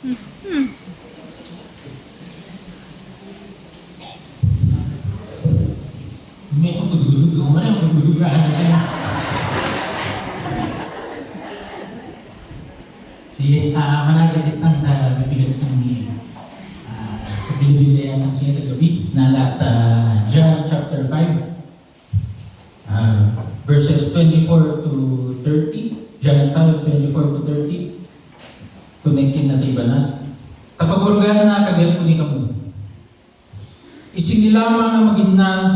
May pagdudug ko man ang pagdudugaan siya. Si managalit ang bibigat ng pinibigay ang siya na gabi na John chapter 5 verses 24 to 30. John 5, 24 to 30. Connectin na tayo ba na? Kapagurgan na kagayat ko ni kamu. Isinilamang na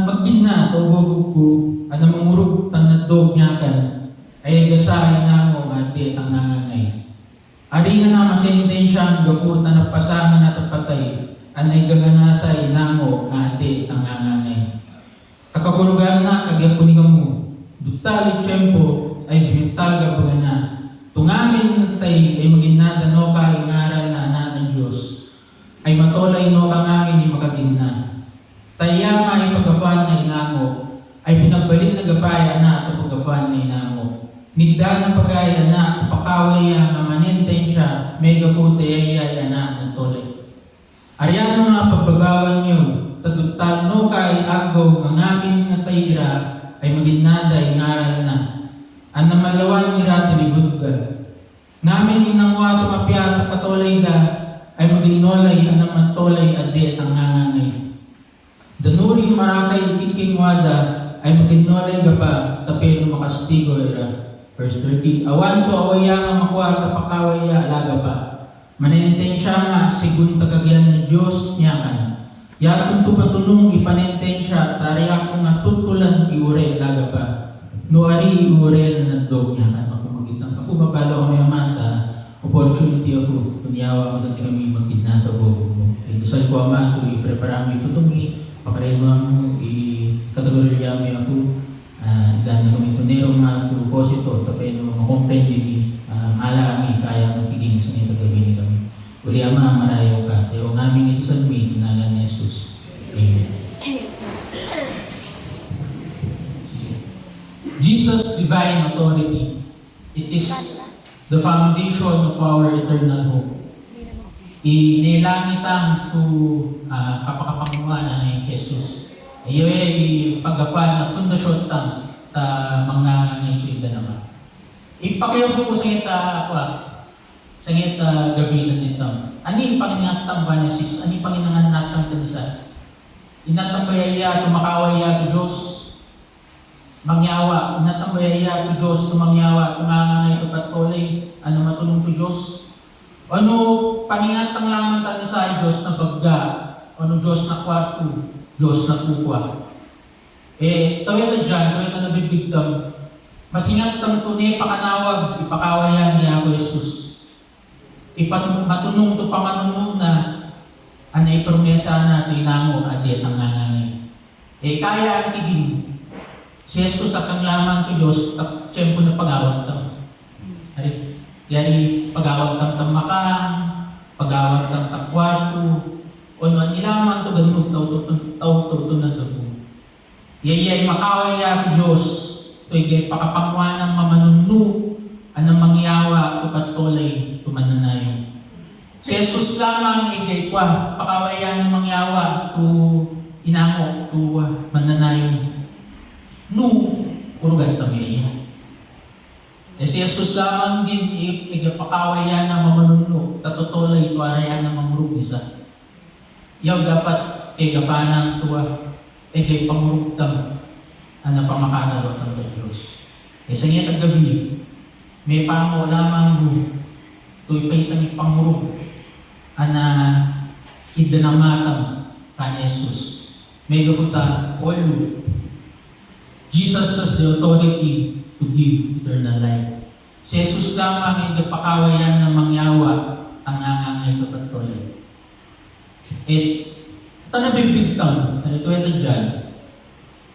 magina o huwag at na mamurog tanadog niya kan ay gasahin na mo ati ang nangangay. Ari nga na masentensya ang gafo na napasangan at patay anay gaganasay na mo ati ang nangangay. Kapagurgan na kagayat ko ni kamu. Dutali tiyempo ay simental gabaga na. Tungamin natay ay magina no ka ingaral na anak ng Diyos ay matolay no ka ngamin ni makagina. Tayama ay pagkafan na inamo, ay pinagbalik na gabay anak at pagkafan na inamo. Nigda na pagay anak, pakaway ang amanenten siya, mega fote ay anak ng tole. Ariano nga pagbagawan niyo, tadutal no kay agaw ng amin nga tayira, ay maginada ay ngaral na. Ang namalawan nira tinibud ka. Ngamin inangwa tumapya at katolay ka, ay maginolay ang namantolay at di at ang ngangangay. Januri marakay ikikingwada ay maginolay ka pa tapi no makastigo ira. Verse 30. Awan to awaya nga makuha kapakawaya alaga pa. Manenten siya nga sigun tagagyan ng Diyos niya kan. Yatun to patunong ipanenten siya tariyak ko nga tutulan iure alaga pa. No ari iure na nandog niya kan. Makumagitang ako mabalo kami amata opportunity ako. Kunyawa maganda kami magkidnato ko. Dasal ko ama to i-prepare mi futumi. Pakarema i-kategorya mi ako dahil kami tunero nga to posito tapi no makomprende ni ala kami kaya magiging sa ito gawin kami. Uli ama marayo ka pero namin ito sa mi na ni Jesus. Amen. Jesus' divine authority. It is the foundation of our eternal hope. Inilangit ang to kapakapanguan ni Jesus. Iyo ay pagafan na fundasyon ta mga ngayong naman. Ipakiyo ko sa ita sa ita gabi na nito. Ani panginatang ba ni Jesus? Ani panginangan natang kanisa? Inatambayaya tumakawaya to Diyos. Mangyawa, inatambayaya to Diyos tumangyawa tumangangay to patuloy ano matulong to Diyos. Ano paningatang lamang tayo sa Diyos na bagga, ano Diyos na kwarto, Diyos na kukwa. Tawya na dyan, tawya na nabibigdam, mas ingatang tunay pakanawag, ipakawayan niya ako Jesus. Matunong to panganunong na, anay promesa na tinamo at ang ngangangay. Kaya ang tiging, si Jesus at ang lamang to Diyos, at tiyempo na pagawag tam. Yari pagawag tam tamakang, pagawag tam takwarto, o ano nilamang to ganun tau na to. Yayay makawaya ko Diyos, to'y pakapangwa ng mamanunu, anang mangyawa to patolay tumananayo. Si Jesus lamang igay kwa, pakawaya ng mangyawa to inamok to mananayo. No, urugan tamiyaya. Si Jesus lamang din igapakawayan na mamanuno, tatutolay ito arayan na mamurug isa. Yaw dapat kay gafanang tuwa, kay pamurugtam, na pamakanarot ng Diyos. Sa ngayon ang gabi, may pamo lamang ito'y pahitang ipamurug, na idanamatam ka ni Jesus. May gafuta, all Jesus has the authority to give eternal life. Si Jesus lamang ang ipakawayan ng mangyawa ang nangangay kapatuloy. Ito nabibigtang, ito yan dyan,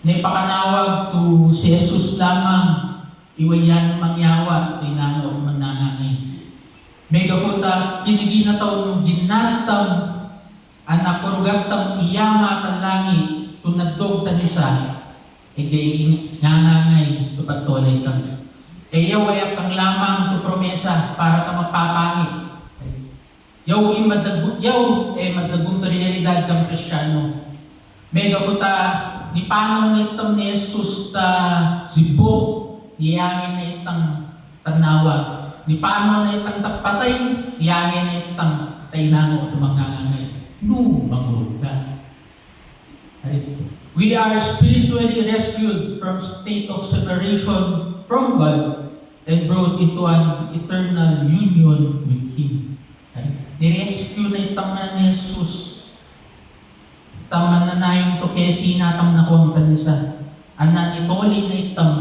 na ipakanawag to si Jesus lamang iwayan ng mangyawa ay nano at manangangay. May gafuta, kiniginataw nung ginatang anak kurugatang iyama talangi tunadog tanisa igay ngangangay to patuloy kang. Yawayak kang lamang to promesa para ka magpapangit. madagong realidad kang Kristiyano. Mega futa, ni panaw na itang ni Jesus ta zibok, niyangin na itang tanawa. Ni panaw na itang tapatay, niyangin na itang tainango at mangangangay. No, mangurog ka. We are spiritually rescued from state of separation from God and brought into an eternal union with Him. Ni-rescue na itang ni Jesus. Taman na na yung to kesi natam na kuwang tanisa. Anan itoli na itam.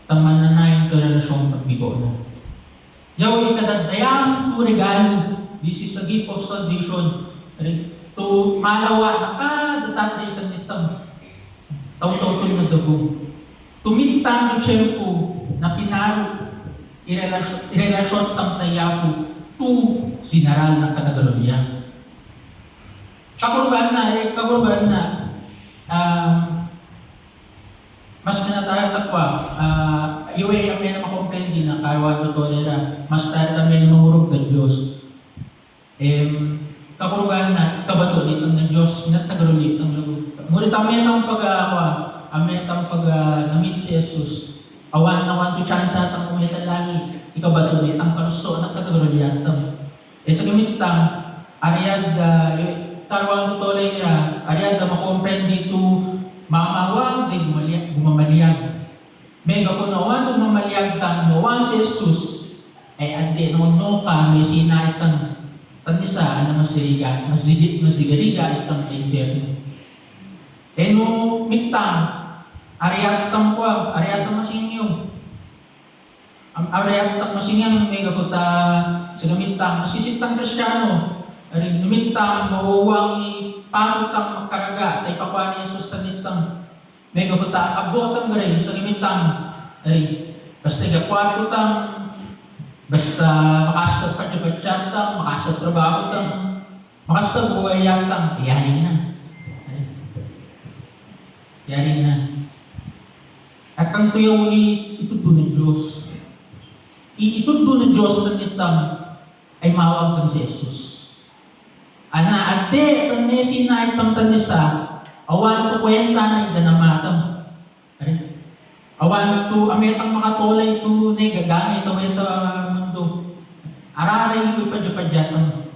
Taman na na yung relasyon pagbigo na. Yaw ikadadayang to regalo. This is a gift of salvation. To malawa na kadatatay kan itam. Taw-taw to na dabo. Tumintang yung tiyempo na pinaro irelasyon tam tayafu to sinaral na kadagalolya. Kakurban na, mas kinatahan takwa, iwe ang may na makomprendi na kawan to nila, mas tayo kami na mangurog ng Diyos. Kakurban na, kabato dito ng Diyos, minatagalulit ng lugod. Ngunit amin ang pag-aawa, amin ang pag-namit si Jesus, awan na wan to chance at ang kumitan langit, ikabato ulit ang kaluso ng katagalulit. Sa gamitang, ariyad, tarwang tutulay nila, ariyan na makomprendi to mamawang di gumamaliyag. Mega kung nawan to mamaliyag tang nawang si Jesus, ay andi no ka, may sinay tang tanisa, ano masiriga, masigariga itang infierno. No mitang, ariyan tang kwa, ariyan tang masingyo. Ang ariyan tang masingyang mega kuta sa gamitang, masisitang Kristiyano, ari numintang mawawang ipangutang magkaraga tay pakuan ni Jesus tanitang mega futa abotang gray sa gimintang ari basta gakwarto tang basta makasta pagpatyantang makasta trabaho tang makasta buhayan tang iyanin na. Iyanin na. At ang tuyaw itudo ng Diyos. Itudo ng Diyos tanitang ay mawag tang si Jesus. Ana ate tanesi na itang tanisa awan to kwenta na idanamatam. Awan to ametang makatolay to ne gagamit to ita mundo. Araray yu ipadyapadyatan.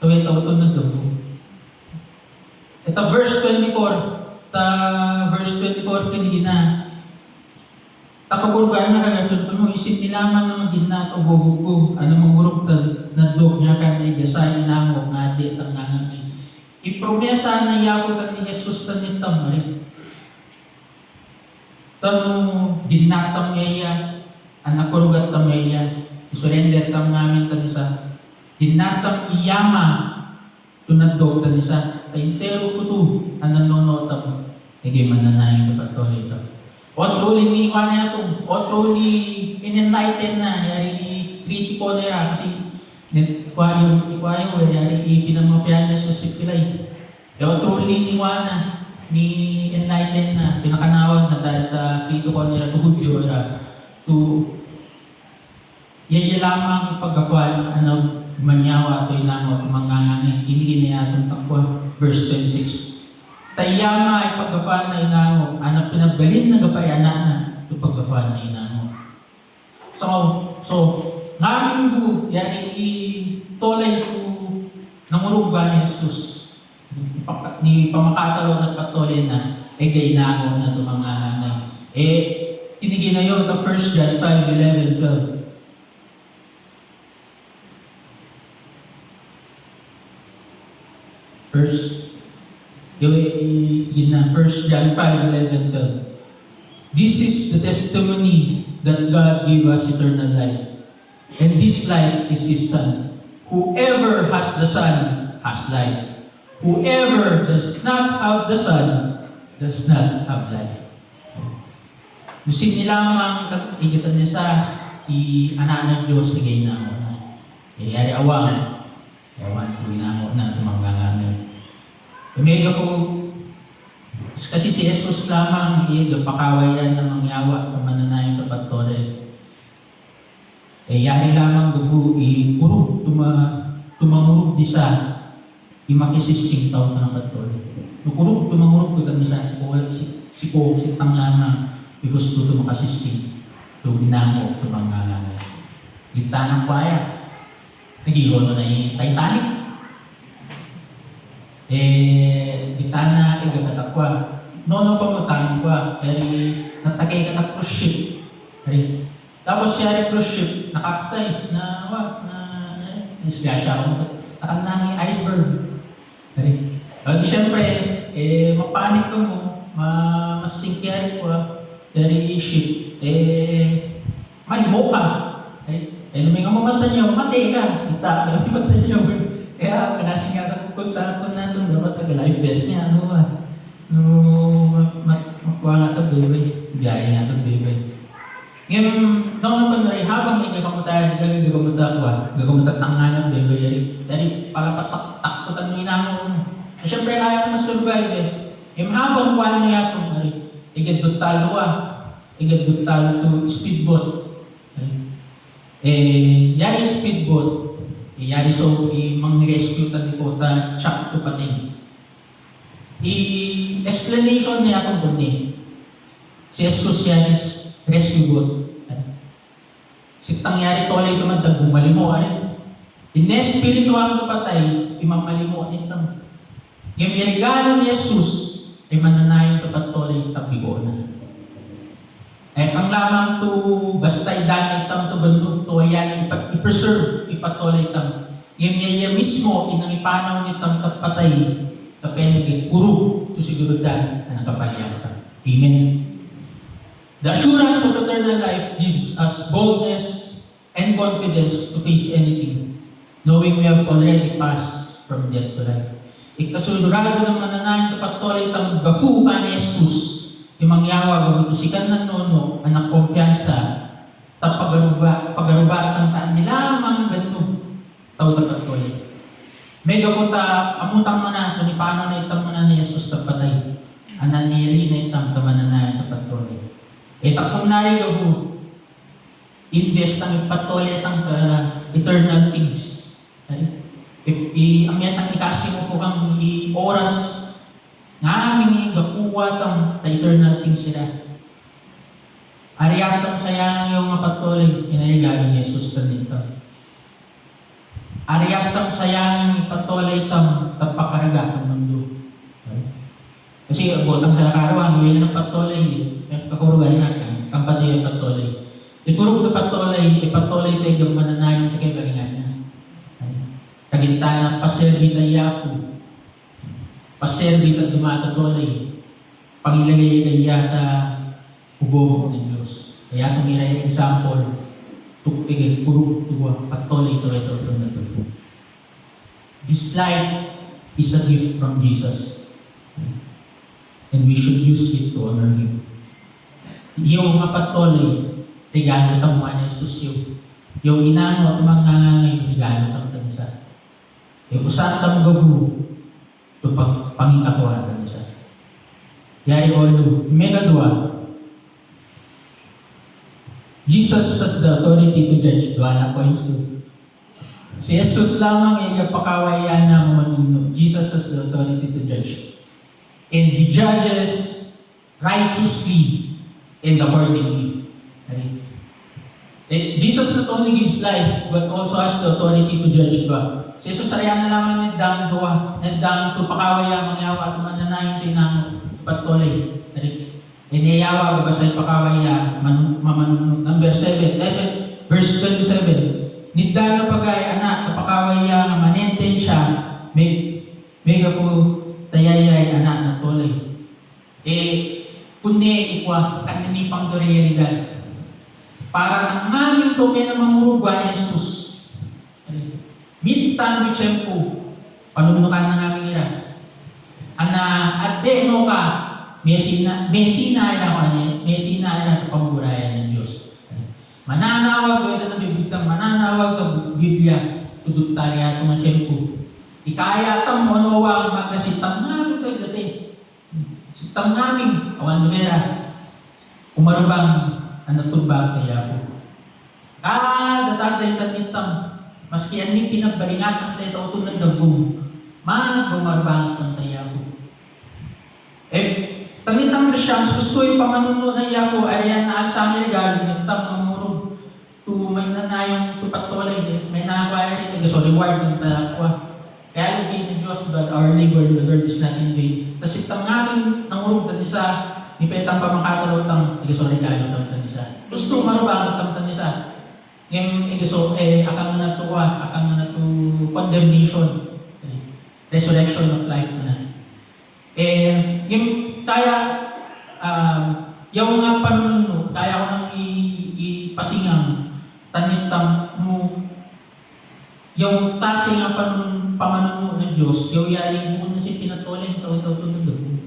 To ita uton na to. Ita verse 24 kinigina. Takagurgaan na kagayon mo isin nilaman na magina o huhugo ano mangurog na dog niya kan ay gasay na mo ngadi tang nangangay. Ipromesa na yako tan ni Jesus tanitam rin. Tanu dinatam niya anak kurugat tam niya isurrender tam namin tanisa. Dinatam iyama tunadog tanisa. Taintero futu ananono tam. Igi mananayin na patuloy ito. O truly ni Juan na ito, o truly in-enlighten na, yari kritiko na yan, kasi ikwayo, yari pinamapian na sa sipilay. O truly ni Juan na, ni enlighten na, pinakanawag na dahil kritiko na yan, hudyo na, to yaya lamang ipag-afal, manyawa, ito inangot, mangangangin, inigin niya itong takwa, verse 26. Tayama ay pag-afan na inango, anak pinagbalin na gapayana na ito pag-afan na inango. So, namin po, yari itolay ko namurog ba ni Jesus? Ni pamakatalo na patuloy na, gainango na ito mga hanay. Tinigin na yun, the 1 John 5, 11, 12. First, 1 John 5, 11, 12. This is the testimony that God gave us eternal life. And this life is His Son. Whoever has the Son has life. Whoever does not have the Son does not have life. Lusin nila ang igatan ni Sas, anak ng Diyos na gay na ako na. Yari awang. Awan ko na ako na tumanggangan. Omega po, kasi si Jesus lamang pakaway yan ng mangyawa, pamananayin kapag tore. Yari lamang gufu, kurug, tumangurug di sa imakisising taon na patol. Nukurug, tumangurug ko ni sa si tang lamang, because to makasising, to dinamo, tumanganganay. Kita ng kwaya, nag-iho na yung Titanic. Kita na igagatakwa. No pamutang kwa, pero natagay ka na cruise ship. Tapos siya cruise ship, na-capsize, isgasya ako. Nakanang iceberg. Di syempre, mapanik ka mo, masingkyan ko, dari ship, malimo ka. May nga mamanta niyo, mati ka. Kita, may mamanta niyo. Kaya, kanasingatan ko punta ko na doon, dapat nag-life vest niya, makuha nga ito, baby. Biyaya nga ito, baby. Ngayon, noong naman na rin, habang igagamuta, gagamuta tanganan, baby. Dari, palapatak-takutan mo inamon. Siyempre, kaya ko mas-survive Yung habang kuhaan niya ito, igadutal to speedboat. Yari speedboat, yari so, mang-rescue tadi ko, tsak to pating. Explanation niya itong kundi. Si Jesus yan is rescue boat. Si tangyari tolay ito magdagumali mo, Ine-spiritual ko patay, imamali mo itang. Yung regalo ni Jesus, ay mananayon ito patolay tabigo na. Ang lamang to, basta idanay itam to bandog to, ayan, i-preserve, ipatolay itam. Yung yaya mismo, inang ipanaw nitang tapatay, kapenigay, kuro, susigurudan na nakapaliyata. Amen. The assurance of eternal life gives us boldness and confidence to face anything, knowing we have already passed from death to life. Ikasulurado ng mananayin ito patuloy itang gakuha ni Jesus, yung mangyawa, gabutusikan ng nono, anak kumpiyansa, pagaruba ang taan nila, mga ganito, tao dapat ko May gabuta, amutang mo na, kung paano na itang mo na ni Jesus tapatay. Anan nili na itang tamanan na tapat ko takong nari gabu, invest ang ipatuloy itang eternal things. Amyat ang ikasi mo po kang oras nga aming gakuha tang eternal things sila. Ariyaktang sayang yung mapatuloy, inarigalo ni Jesus tanito. Ariyaktang sayang ipatuloy tang tapakaraga ng mundo. Kasi botang sa karawang, yung patuloy, kakurugan natin, kampanya yung patuloy. Ikurog na patuloy tayo yung mananayon tayo galingan na. Kagintana, paserbi na yafu, paserbi na dumatatuloy, pangilagay na yata ubo ng Diyos. Kaya itong yung example, tukigay, kurog, tuwa, patuloy ito na ito. This life is a gift from Jesus. And we should use it to honor Him. Yung mga patuloy, regalo tang mga Jesus yung. Yung inano at mga ngangangay, regalo tang tanisa. Yung usan tang gavu, ito pangikakuha tanisa. Yari olu, mega dua. Jesus has the authority to judge. Dua points to. Si Jesus lamang yung pakawayan ng manuno. Jesus has the authority to judge. And He judges righteously and accordingly. Jesus not only gives life, but also has the authority to judge ba. Si Jesus ayaw na naman nagdang to pakawaya, mangyawa, tumananayin tinang patuloy. Iniyawa ba sa pakawaya, number 7, verse 27. Nidda na pagay, anak, tapakawaya, manenten siya, may gafu, tayayay, anak na tuloy. Kunne ikwa, kaninipang doreyalidad. Para ng aming tume na mamurugwa ni Jesus. Mintan mo tiyempo, panunukan ng aming ira. Adde no ka, mesina ina ka niya, mesina ina ito pamugurayan ng Diyos. Mananawag ko ito ng bibigtang, mananawag ka Biblia, tudot taliya ito ng tiyempo. Ikaya tang monowang magasitang namin ito dati. Sitang namin, awan numera, umarabang ang natubag kaya po. Kada tatay tanitam, maski ani pinagbaringat ang tayo ito na davong, magumarbangit ng tayapo. If tanitam Christians, gusto yung pamanuno ng Yafo, ay yan na sa legal, nitam ng murog, to may nanayong tupatolay, may nakakwari, so reward ng talakwa. Kaya lagi ng Diyos, but our labor in the Lord is not in vain. Tapos itang aming nangurog tan isa, ni petang pamakatalotang, so regalo tam tan isa. Gusto marubangit tam tan isa. Ngayon, so, akang na to, condemnation, resurrection of life na. Yung kaya, yung nga panuno, kaya ko nang ipasingang, tanitam mo, yung klase nga pamanuno ng Diyos, yung yari mo na si pinatolay, tao-tao na doon.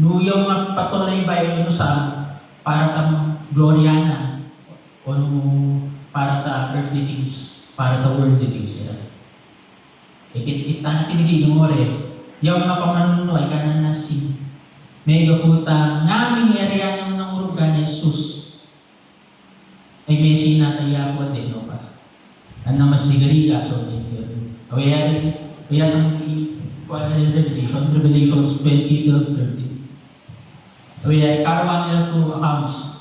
No, yung nga patolay ba yung ano sa, para tam gloriana, o no, para ta earthly things, para ta worldly things. Kita na tinigil yung ore, yung nga pamanuno ay kanan na si mega futa naming yariyan ng nangurugan ni Jesus ay may sinataya po din no pa ang namasigariga so thank you kaya ang Revelations 20:12-13 kaya karawang nila to accounts.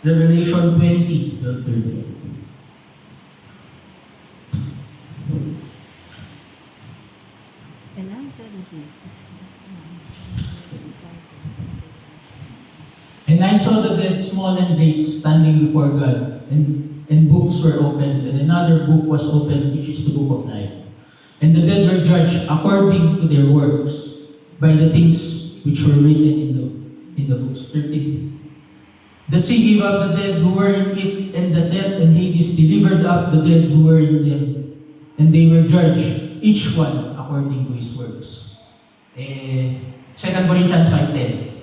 Revelation 20:13. And I saw the dead. And I saw the dead, small and great, standing before God, and books were opened, and another book was opened, which is the book of life. And the dead were judged according to their works, by the things which were written in the books. 13. The sea gave up the dead who were in it, and the death and Hades delivered up the dead who were in them. And they were judged, each one according to his works. 2 Corinthians 5:10.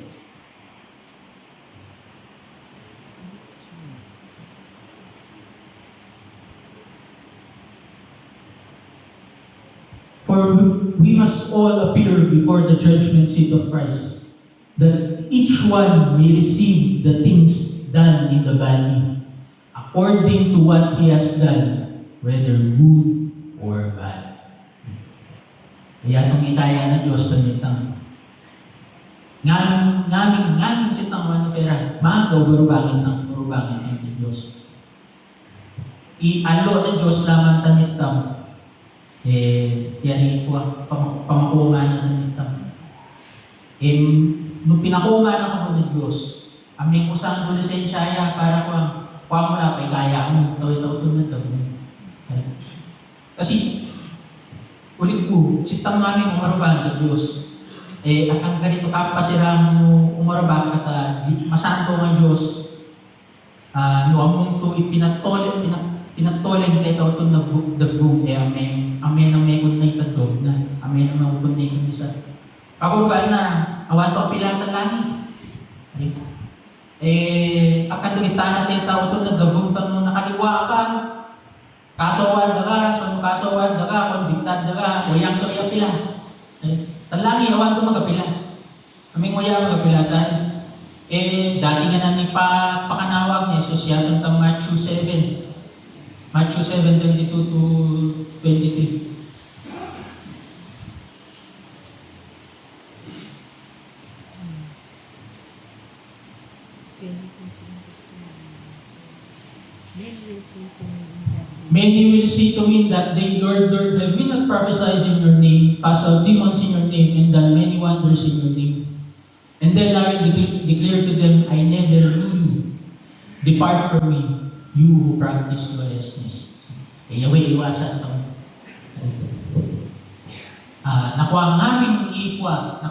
For we must all appear before the judgment seat of Christ, that each one may receive the things done in the body, according to what he has done, whether good or bad. Kaya itong itaya na Diyos na nitang ngaming sitang manufera, magaw barubangin ng Diyos. Ialo na Diyos lamang tanitang, yan pamakuha na tanitang. Nung pinakuha ako ng Diyos, aming usang adolesensya para kwa mo na kay kaya mo, tawid-tawid na ito. Kasi, ulit ko, sitang namin umarabang ng Diyos. At ang ganito kapasirang mo umarabang at masanto ng Diyos, no among to pinatolen kay ito na dagvog, amen ang may kunay tagdog na, amen ang may kunay kunisa. Kakurugaan na, awan to apilatan langit. Akan dagita natin tao ito na dagvog tanong nakaliwa ka, kasawan daga, konbiktad daga, uyang so iya pila. Talangi, awan ito magapila. Kaming uyang magapilatan. Dati nga na ni pakanawag ni Jesus yatong tang Matthew 7. Matthew 7:22-23. Many will say to me in that day, Lord, Lord, have we not prophesied in your name, cast out demons in your name, and done many wonders in your name? And then I will declare to them, I never knew you. Depart from me, you who practice lawlessness. Yahweh, iwasan ito. Nakuha naming iikwa,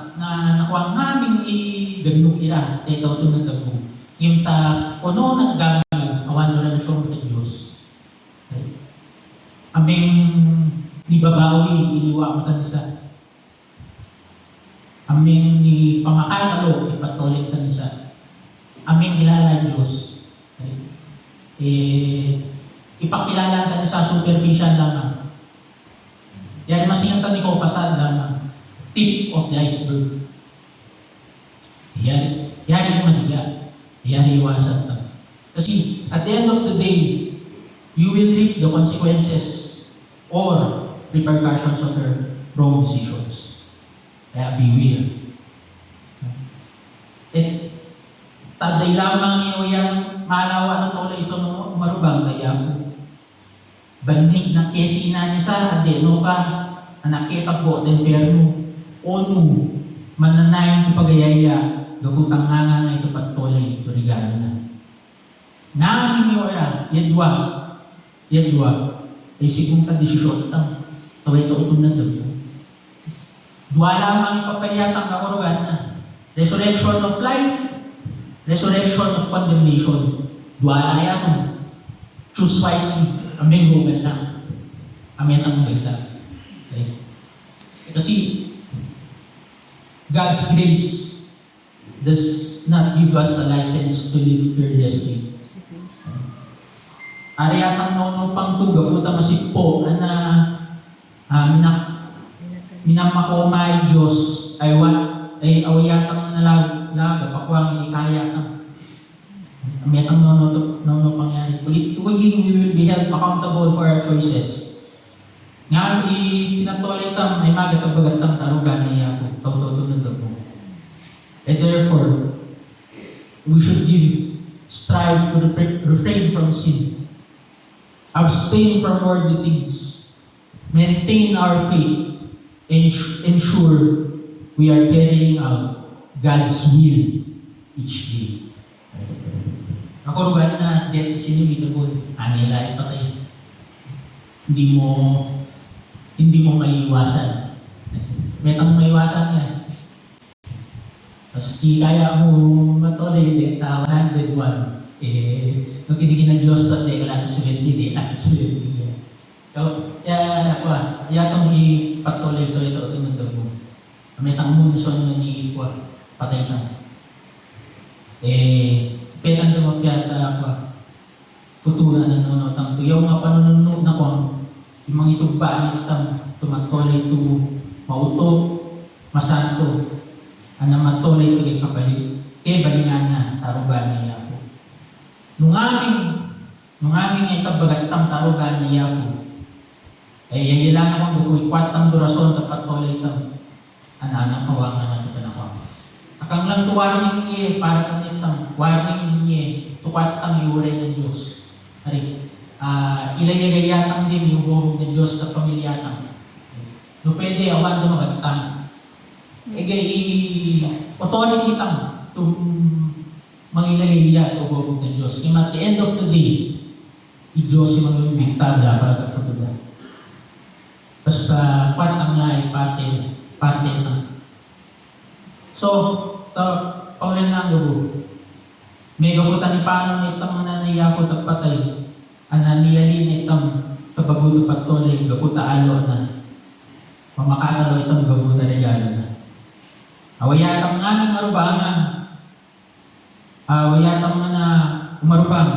nakuha naming iganong ira, ito ito na gabo. Yung kuno nagagamo, awan doon na siya ng Diyos. Aming nibabawi, iniwa mo tanisa. Aming ni pamakatalo, ipatuloy tanisa. Aming nilala Diyos. ipakilala ka sa superficial lamang. Yari masingat ni ko fasad lamang. Tip of the iceberg. Yari masiga. Yari iwasan ka. Kasi at the end of the day, you will reap the consequences or repercussions of your wrong decisions. Kaya beware. Taday lamang iyo yan, malawa ng tolay so no, marubang tayafu. Banhig na kesina niya sa adeno ka, anakita po, tenferno, onu, mananayin ko pagayaya, gafutang nga nga ito patolay, ito regalo na. Namin niyo era, yadwa, ay sigong kadesisyon tam, taway ito utong na doon. Dua lamang ipapalyatang kakurugan na, resurrection of life, resurrection of condemnation. Dua layatong, choose wisely, amin hugan lang, amin ang maganda. Okay? Kasi, God's grace does not give us a license to live carelessly. Arayatang nono pang tuga, futa masippo, minamakoma ay Diyos, ay awayatang nalaga, pakwang ikaya ka. Amitang nono pangyari. Tuligin, we will be held accountable for our choices. Nga, pinatulitam, ay magatag-bagatang tarugan niya po, tawtotong po. And therefore, we should strive to refrain from sin. Abstain from worldly things. Maintain our faith. Ensure we are carrying out God's will each day. Ako rugan na death is inevitable. Anila ipatay. Hindi mo maiiwasan. Metang maiiwasan yan. Maski kaya mo matulay din, 101. Nung kinigin ng Diyos, tatay ka lang 70, di lang 70. So, yatong ipatuloy ito ng gabo. May tangmo na son nga ni Ipwa, patay ka. Petang dumapyata ako, futura na nanonotang tuyaw nga panununod na ko, yung mga itugbaan itang tumatuloy ito, mauto, masanto, ang namatuloy ito kay kapalit, kay balingan na, tarugan na yafo. Nung aming itabagatang tarugan na yafo, ay yayilan akong bufuy, kwatang durason tapat tuloy itang anak kawangan na ito na ko. Akang lang tuwarning niya, para kanitang, warning niya, tukwatang iuray ng Diyos. Ari, ilayagayatang din yung buhong ng Diyos na pamilyatang. No pwede, awan dumagatang. Otonin kitang mangilaya ito buhong ng Diyos. At the end of the day, i-Diyos yung mga bigtabla para ito futuda. Basta kwatang lai, parte ng. So, pangulan ng gabo. May gafutan ni paano na itang mananayafo at patay. Ananiyalin itang kabagulo patuloy, gafuta alo na. Mamakatalo itang gafuta regalo na. Awayatang aming arubangan. Awayatang na umarubang.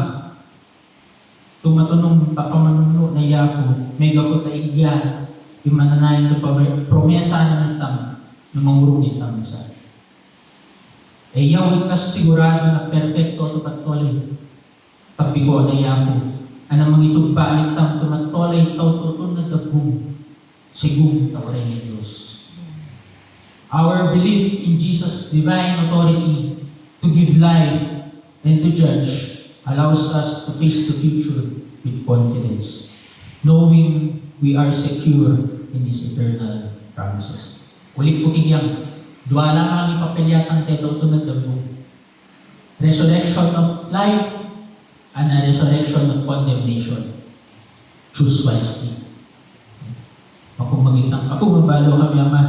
Tumatunong papamanuno na yafo. May gafuta igya. Yung mananayin ito pa promesa na nitang namangurong itang isa. Yaw ikas sigurado na perfecto ito patuloy. Tabigo na yafo. Anang mga itugba nitang tumatuloy ito na tafong. Sigong tawaray ni Diyos. Our belief in Jesus' divine authority to give life and to judge allows us to face the future with confidence, knowing we are secure in His eternal promises. Ulit po kigyang, dua lamang ipapilyatang teto ito na dabo. Resurrection of life and a resurrection of condemnation. Choose wisely. Ako magitang, ako mabalo kami ama,